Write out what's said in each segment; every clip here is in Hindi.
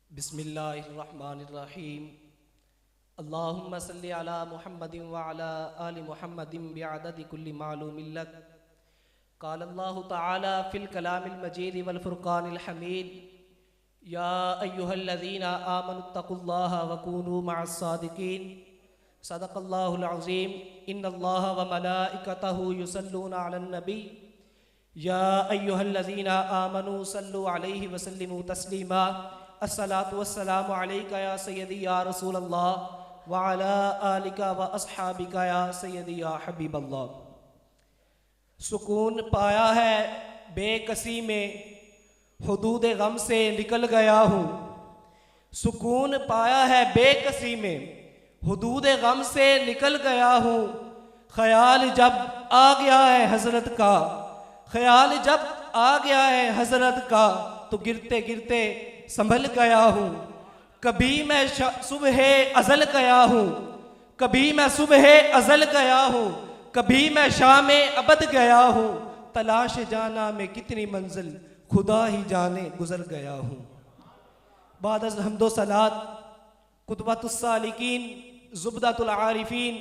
बिस्मिल्लाहिर्रहमानिर्रहीम। अल्लाहुम्मा सल्लि अला मुहम्मदिन व अला आलि मुहम्मदिन बिअददि कुल्लि मालूमिन लक। क़ाल अल्लाहु तआला फ़िल कलामिल मजीद वल फ़ुरक़ानिल हमीद। या अय्युहल्लज़ीना आमनुत्तक़ुल्लाहा व कूनू मअस्सादिक़ीन। सदक़ल्लाहुल अज़ीम। इन्नल्लाहा व मलाइकतहु युसल्लूना अलन नबी। या अय्युहल्लज़ीना आमनू सल्लु अलैहि व सल्लिमू तस्लीमा। अस्सलातु वस्सलामु अलैका या सय्यदी या रसूलल्लाह व अला आलिका व अस्हाबिका या सय्यदी या हबीबल्लाह। सुकून पाया है बेकसी में, हुदूद गम से निकल गया हूँ। सुकून पाया है बेकसी में, हुदूद गम से निकल गया हूँ। ख्याल जब आ गया है हजरत का, ख्याल जब आ गया है हजरत का, तो गिरते गिरते संभल गया हूँ। कभी मैं सुबह अज़ल गया हूँ, कभी मैं सुबह अज़ल गया हूँ, कभी मैं शाम अबद गया हूँ। तलाश जाना में कितनी मंजिल खुदा ही जाने गुजर गया हूँ। बाद अज़ हम्दो सलात कुतबतुस सालिकीन, ज़ुबदतुल आरिफीन,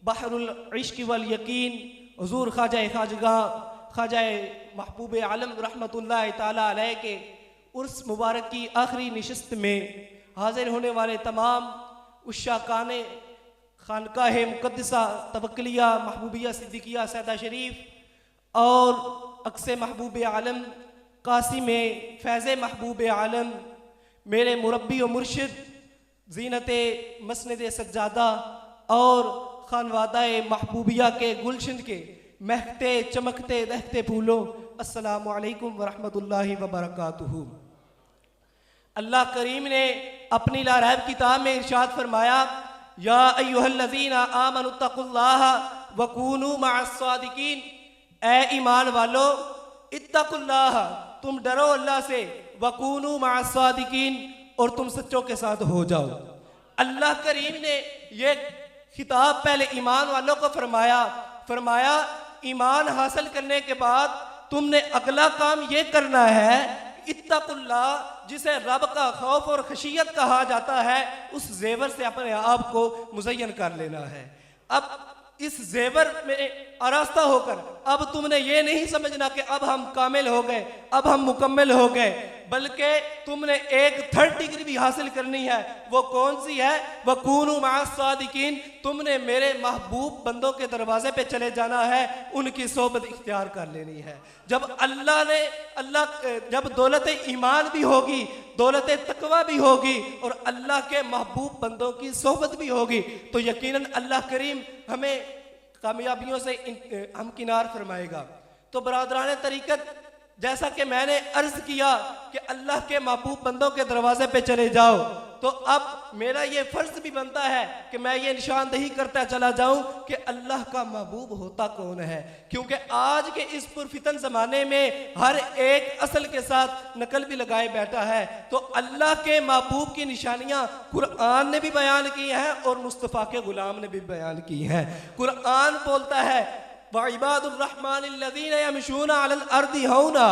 बहरुल इश्क़ वल यकीन, हुज़ूर ख्वाजा ख्वाजगा ख्वाजा महबूब आलम रहमतुल्लाह ताला अलैह के उर्स मुबारक की आखिरी नशिस्त में हाजिर होने वाले तमाम उश्शाकान खानकाह मुक़द्दसा तवक्कुलिया महबूबिया सिद्दीकिया सैदा शरीफ और अक्से महबूब आलम कासिम फैज़ महबूब आलम, मेरे मुरब्बी व मुर्शिद ज़ीनत मसनद सज्जादा और खानवादा महबूबिया के गुलशन के महकते चमकते दहते फूलों, अस्सलामु अलैकुम व रहमतुल्लाहि व बरकातुहू। अल्लाह करीम ने अपनी लारैब किताब में इरशाद फरमाया, या अय्युहल्लज़ीना आमनुत्तक़ुल्लाहा व कूनू मअस्सादिक़ीन। ए ईमान वालो, इत्तक़ुल्लाह, तुम डरो अल्लाह से, व कूनू मअस्सादिक़ीन, और तुम सच्चों के साथ हो जाओ। अल्लाह करीम ने ये खिताब पहले ईमान वालों को फरमाया ईमान हासिल करने के बाद तुमने अगला काम ये करना है, इत्तक़ुल्लाह, जिसे रब का खौफ और खशियत कहा जाता है, उस जेवर से अपने आप को मुज़य्यन कर लेना है। अब इस जेवर में आरास्ता होकर अब तुमने ये नहीं समझना कि अब हम कामिल हो गए, अब हम मुकम्मल हो गए, बल्कि तुमने एक 3rd डिग्री भी हासिल करनी है। वो कौन सी है? वकूनू मअस्सादिकीन। तुमने मेरे महबूब बंदों के दरवाजे पे चले जाना है, उनकी सोबत इख्तियार कर लेनी है। जब दौलत ईमान भी होगी, दौलत तकवा भी होगी और अल्लाह के महबूब बंदों की सोबत भी होगी, तो यकीनन अल्लाह करीम हमें कामयाबियों से हमकिनार फरमाएगा। तो बरादरान तरीक़त, जैसा कि मैंने अर्ज किया कि अल्लाह के महबूब बंदों के दरवाजे पे चले जाओ, तो अब मेरा ये फर्ज भी बनता है कि मैं ये निशानदही करता चला जाऊं कि अल्लाह का महबूब होता कौन है। क्योंकि आज के इस पुरफितन ज़माने में हर एक असल के साथ नकल भी लगाए बैठा है। तो अल्लाह के महबूब की निशानियां कुरान ने भी बयान की हैं और मुस्तफ़ा के गुलाम ने भी बयान की हैं। कुरान बोलता है, व इबादुर रहमानिल्लज़ीना यमशूना अलल अर्दि हौना,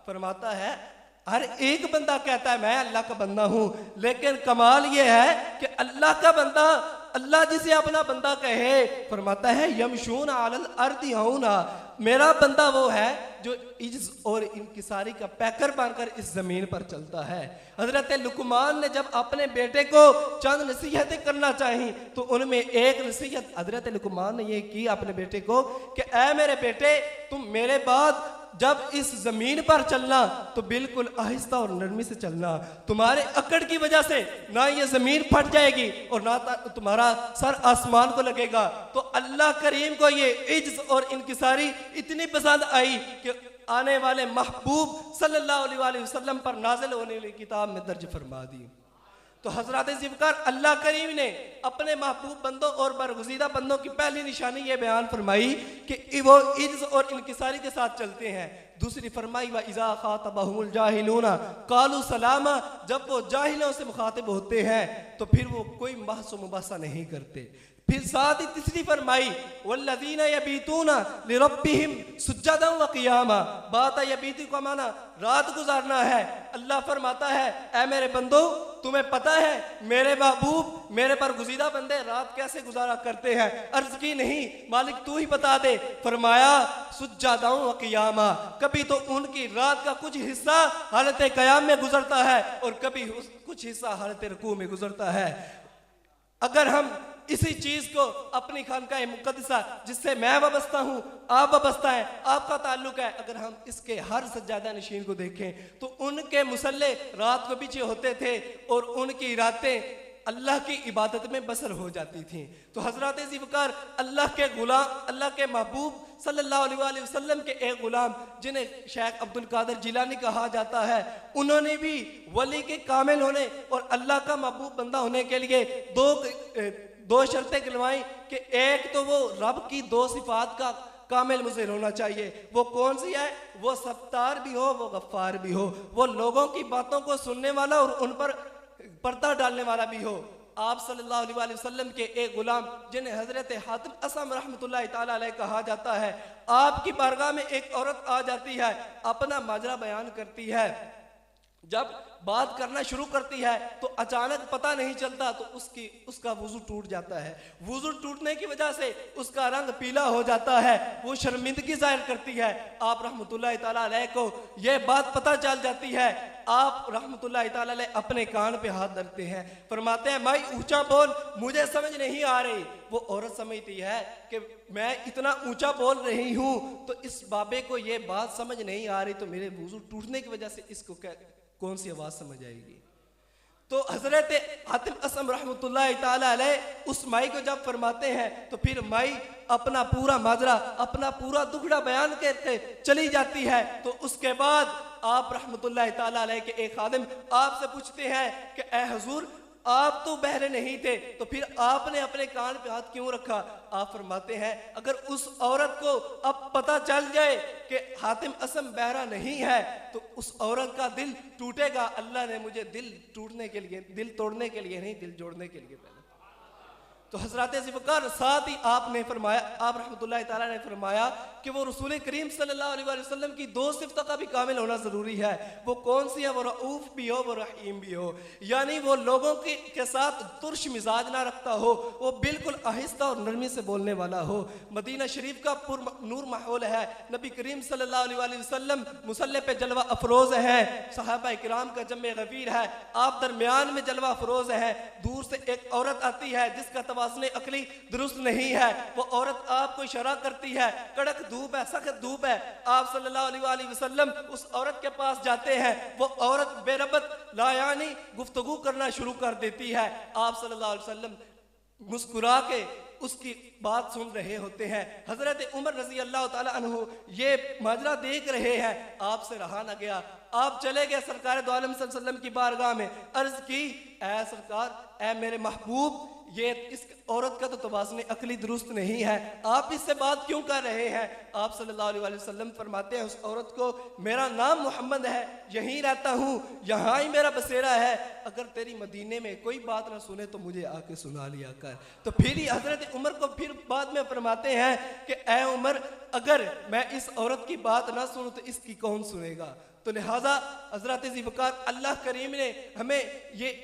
फरमाता है हर एक बंदा कहता है मैं अल्लाह का बंदा हूँ, लेकिन कमाल ये है कि अल्लाह का बंदा, अल्लाह जिसे अपना बंदा कहे, फरमाता है यमशूना अलल अर्दि हौना, मेरा बंदा वो है जो इज्ज़ और इंकिसारी का पैकर बनकर इस जमीन पर चलता है। हजरत लुकमान ने जब अपने बेटे को चंद नसीहतें करना चाही, तो उनमें एक नसीहत हजरत लुकमान ने ये की अपने बेटे को कि ऐ मेरे बेटे, तुम मेरे बाद जब इस जमीन पर चलना तो बिल्कुल आहिस्ता और नरमी से चलना। तुम्हारे अकड़ की वजह से ना ये जमीन फट जाएगी और ना तुम्हारा सर आसमान को लगेगा। तो अल्लाह करीम को ये इज्ज़ और इंकिसारी इतनी पसंद आई कि आने वाले महबूब सल्लल्लाहु अलैहि वसल्लम पर नाज़िल होने वाली किताब में दर्ज फरमा दी। तो हजरत ज़िफ़कार अल्लाह करीम ने अपने महबूब बंदों और बरगुज़ीदा बंदों की पहली निशानी ये बयान फरमाई कि वो इज्ज़ और इंकिसारी के साथ चलते हैं। दूसरी फरमाई, व इज़ा ख़ातबहुमुल जाहिलूना क़ालू सलामा, जब वो जाहिलों से मुखातिब होते हैं तो फिर वो कोई बहस व मुबासा नहीं करते। फिर साथ ही तीसरी फरमाई, वल्लज़ीना यबीतूना लिरब्बिहिम सुज्जदन व क़ियामा, बात यबीती का माना रात गुजारना है। अल्लाह फरमाता है, ऐ मेरे बंदो, तुम्हें पता है मेरे महबूब मेरे पर गुज़ीदा बंदे रात कैसे गुजारा करते हैं? अर्ज की नहीं मालिक तू ही बता दे। फरमाया सुज्जादाओं व क़ियामा, कभी तो उनकी रात का कुछ हिस्सा हालत क़याम में गुजरता है और कभी कुछ हिस्सा हालत रुकू में गुजरता है। अगर हम इसी चीज को अपनी खानकाह मुक़द्दसा जिससे मैं वाबस्ता हूँ, आप वाबस्ता है, आपका ताल्लुक है, अगर हम इसके हर सज्जादा नशीन को देखें तो उनके मुसल्ले रात को पीछे होते थे और उनकी रातें अल्लाह की इबादत में बसर हो जाती थी। तो हजरत ज़िवकार अल्लाह के गुलाम, अल्लाह के महबूब सल्लल्लाहु अलैहि वसल्लम के एक गुलाम जिन्हें शेख अब्दुल कादिर जिलानी कहा जाता है, उन्होंने भी वली के कामिल होने और अल्लाह का महबूब बंदा होने के लिए दो शर्तें गिनवाई कि एक तो वो रब की दो सिफात का कामिल मुझे होना चाहिए। वो कौन सी है? वो सत्तार भी हो, वो गफ्फार भी हो, वो लोगों की बातों को सुनने वाला और उन पर पर्दा डालने वाला भी हो। आप सल्लल्लाहु अलैहि वसल्लम के एक गुलाम जिन्हें हजरत हातिम असम रहमतुल्लाहि ताला अलैह कहा जाता है, आपकी बारगाह में एक औरत आ जाती है, अपना माजरा बयान करती है। जब बात करना शुरू करती है तो अचानक पता नहीं चलता तो उसका वुजू टूट जाता है। वुजू टूटने की वजह से उसका रंग पीला हो जाता है, वो शर्मिंदगी जाहिर करती है। आप रहमतुल्लाहि ताला अलैह को यह बात पता चल जाती है। आप रहमतुल्लाहि ताला अलैह अपने कान पे हाथ धरते हैं, फरमाते हैं माई ऊंचा बोल, मुझे समझ नहीं आ रही। वो औरत समझती है कि मैं इतना ऊंचा बोल रही हूं तो इस बाबे को यह बात समझ नहीं आ रही, तो मेरे वुजू टूटने की वजह से इसको कौन सी आवाज समझ आएगी। तो हजरत हातिम असम रहमतुल्लाहि ताला अलैह उस माई को जब फरमाते हैं तो फिर माई अपना पूरा माजरा, अपना पूरा दुखड़ा बयान करके चली जाती है। तो उसके बाद आप रहमतुल्लाहि ताला अलैह के एक खादिम आपसे पूछते हैं कि ए हुजूर, आप तो बहरे नहीं थे तो फिर आपने अपने कान पे हाथ क्यों रखा? आप फरमाते हैं अगर उस औरत को अब पता चल जाए कि हातिम असम बहरा नहीं है तो उस औरत का दिल टूटेगा। अल्लाह ने मुझे दिल टूटने के लिए, दिल तोड़ने के लिए नहीं, दिल जोड़ने के लिए पहले। तो हजरत ज़िवकार साथ ही आपने फरमाया, आप रहमतुल्लाहि ताला ने फरमाया कि वो रसूल करीम सल्लल्लाहु अलैहि वसल्लम की दो सिफ़तों का भी कामिल होना ज़रूरी है। वो कौन सी है? वो रऊफ़ भी हो, वो रहीम भी हो, यानी वो लोगों के साथ तुर्श मिजाज ना रखता हो, वो बिल्कुल आहिस्ता और नरमी से बोलने वाला हो। मदीना शरीफ का पुरनूर माहौल है, नबी करीम सल्लल्लाहु अलैहि वसल्लम मुसल्ले पे जलवा अफरोज है, सहाबा किराम का जम्मे गफीर है, आप दरमियान में जलवा अफरोज है। दूर से एक औरत आती है जिसका तवाज़ुन अक्ली दुरुस्त नहीं है, वो औरत आपको इशारा करती है, कड़क धूप है, सख्त धूप है। आप सल्लल्लाहु अलैहि वसल्लम उस औरत के पास जाते हैं, वो औरत बेरबत लायानी गुफ्तगू करना शुरू कर देती है। आप सल्लल्लाहु अलैहि वसल्लम मुस्कुरा के उसकी बात सुन रहे होते हैं। हजरत उमर रजी अल्लाह ताला अन्हु ये माजरा देख रहे हैं, आपसे रहा न गया, आप चले गए सरकार दो आलम सल्लल्लाहु अलैहि वसल्लम की बारगाह में, अर्ज की ऐ सरकार, ऐ मेरे महबूब, ये इस औरत का तो तवाज़ुन अक्ली दुरुस्त नहीं है, आप इससे बात क्यों कर रहे हैं? आप सल्लल्लाहु अलैहि वसल्लम फरमाते हैं उस औरत को, मेरा नाम मोहम्मद है, यहीं रहता हूँ, यहाँ ही मेरा बसेरा है, अगर तेरी मदीने में कोई बात ना सुने तो मुझे आके सुना लिया कर। तो फिर ही हजरत उमर को फिर बाद में फरमाते हैं कि ए उमर, अगर मैं इस औरत की बात ना सुनूं तो इसकी कौन सुनेगा? तो लिहाजा हजरत ज़िवकार अल्लाह करीम ने हमें ये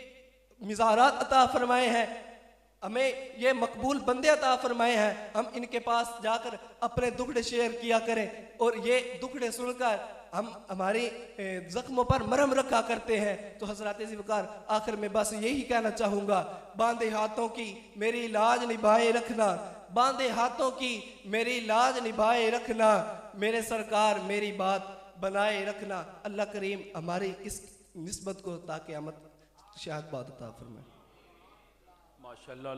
मिज़ारात अता फरमाए हैं, हमें ये मकबूल बंदे अता फरमाए हैं। हम इनके पास जाकर अपने दुखड़े शेयर किया करें और ये दुखड़े सुनकर हम हमारी जख्मों पर मरहम रखा करते हैं। तो हजरत ज़िवकार आखिर में बस यही कहना चाहूँगा, बांधे हाथों की मेरी लाज निभाए रखना, बांधे हाथों की मेरी लाज निभाए रखना, मेरे सरकार मेरी बात बनाए रखना। अल्लाह करीम हमारी इस निस्बत को ताक़यामत शायद बात अता फरमाए। माशाअल्लाह।